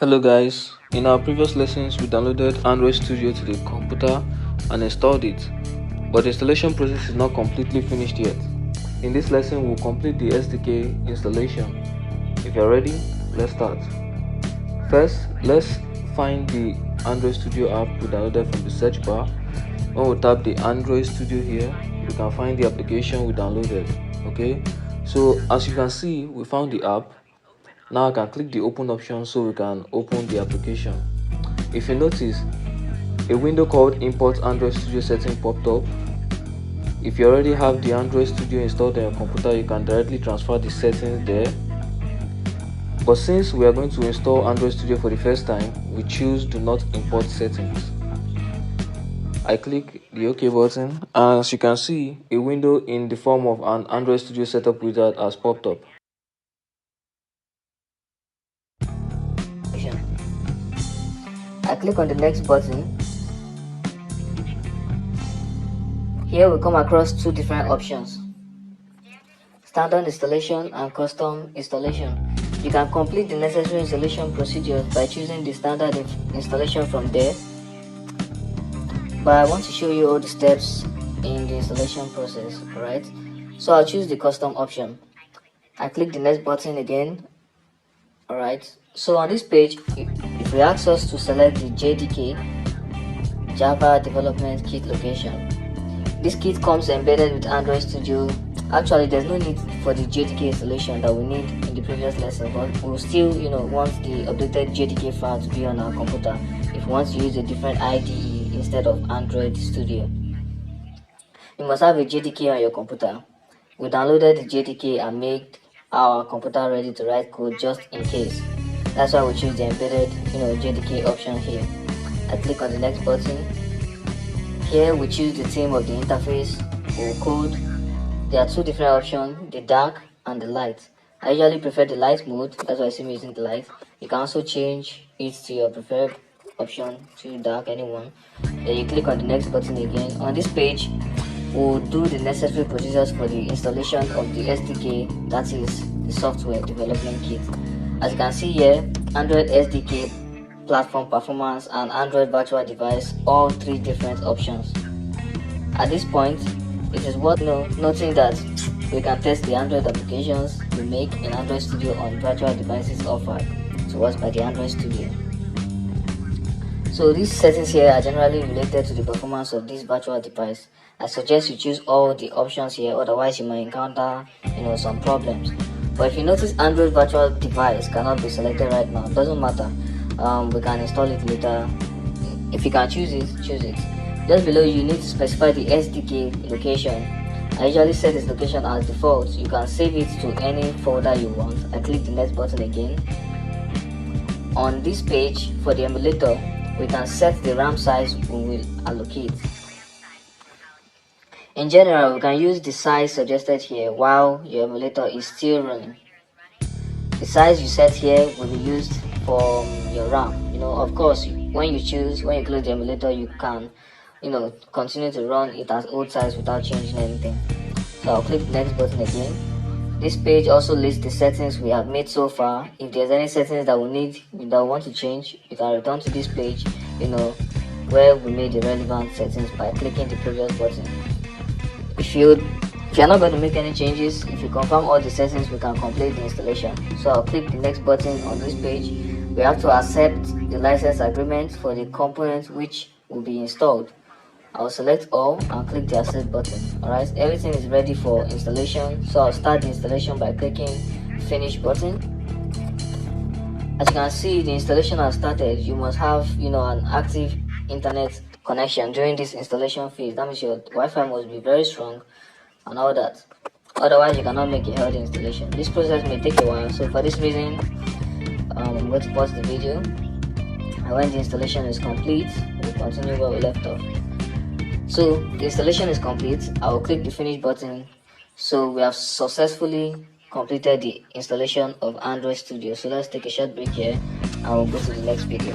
Hello guys, in our previous lessons we downloaded Android Studio to the computer and installed it, but the installation process is not completely finished yet. In this lesson we'll complete the SDK installation. If you're ready, let's start. First, let's find the Android Studio app we downloaded from the search bar. When we tap the Android Studio here, we can find the application we downloaded. Okay, so as you can see, we found the app. Now I can click the open option so we can open the application. If you notice, a window called Import Android Studio Setting popped up. If you already have the Android Studio installed on your computer, you can directly transfer the settings there. But since we are going to install Android Studio for the first time, we choose Do Not Import Settings. I click the OK button, and as you can see, a window in the form of an Android Studio Setup wizard has popped up. I click on the next button. Here we come across two different options: standard installation and custom installation. You can complete the necessary installation procedures by choosing the standard installation from there, but I want to show you all the steps in the installation process. Alright, so I'll choose the custom option. I click the next button again. Alright, so on this page it will ask us to select the JDK Java Development Kit location. This kit comes embedded with Android Studio. Actually, there's no need for the JDK installation that we need in the previous lesson, but we'll still want the updated JDK file to be on our computer if we want to use a different IDE instead of Android Studio. You must have a JDK on your computer. We downloaded the JDK and made our computer ready to write code just in case. That's why we choose the embedded JDK option here. I click on the next button. Here we choose the theme of the interface or code. There are two different options, the dark and the light. I usually prefer the light mode, that's why I am using the light. You can also change it to your preferred option, to dark, anyone. Then you click on the next button again. On this page, we'll do the necessary procedures for the installation of the SDK, that is the software development kit. As you can see here, Android SDK, platform performance, and Android virtual device, all three different options. At this point, it is worth noting that we can test the Android applications we make in Android Studio on virtual devices offered to us by the Android Studio. So these settings here are generally related to the performance of this virtual device. I suggest you choose all the options here, otherwise you might encounter some problems. But if you notice, Android virtual device cannot be selected right now. It doesn't matter. We can install it later. If you can choose it, choose it. Just below, you need to specify the SDK location. I usually set this location as default. You can save it to any folder you want. I click the next button again. On this page, for the emulator, we can set the RAM size we will allocate. In general, we can use the size suggested here while your emulator is still running. The size you set here will be used for your RAM. Of course, when you close the emulator, you can continue to run it as old size without changing anything. So I'll click the next button again. This page also lists the settings we have made so far. If there's any settings that we want to change, you can return to this page where we made the relevant settings by clicking the previous button. If you're not going to make any changes, if you confirm all the settings, we can complete the installation. So I'll click the next button on this page. We have to accept the license agreement for the component which will be installed. I'll select all and click the accept button. Alright, everything is ready for installation, so I'll start the installation by clicking finish button. As you can see, the installation has started. You must have an active internet connection during this installation phase. That means your Wi-Fi must be very strong and all that. Otherwise, you cannot make a healthy installation. This process may take a while, so for this reason, I'm going to pause the video. And when the installation is complete, we'll continue where we left off. So the installation is complete. I will click the finish button. So we have successfully completed the installation of Android Studio. So let's take a short break here and we'll go to the next video.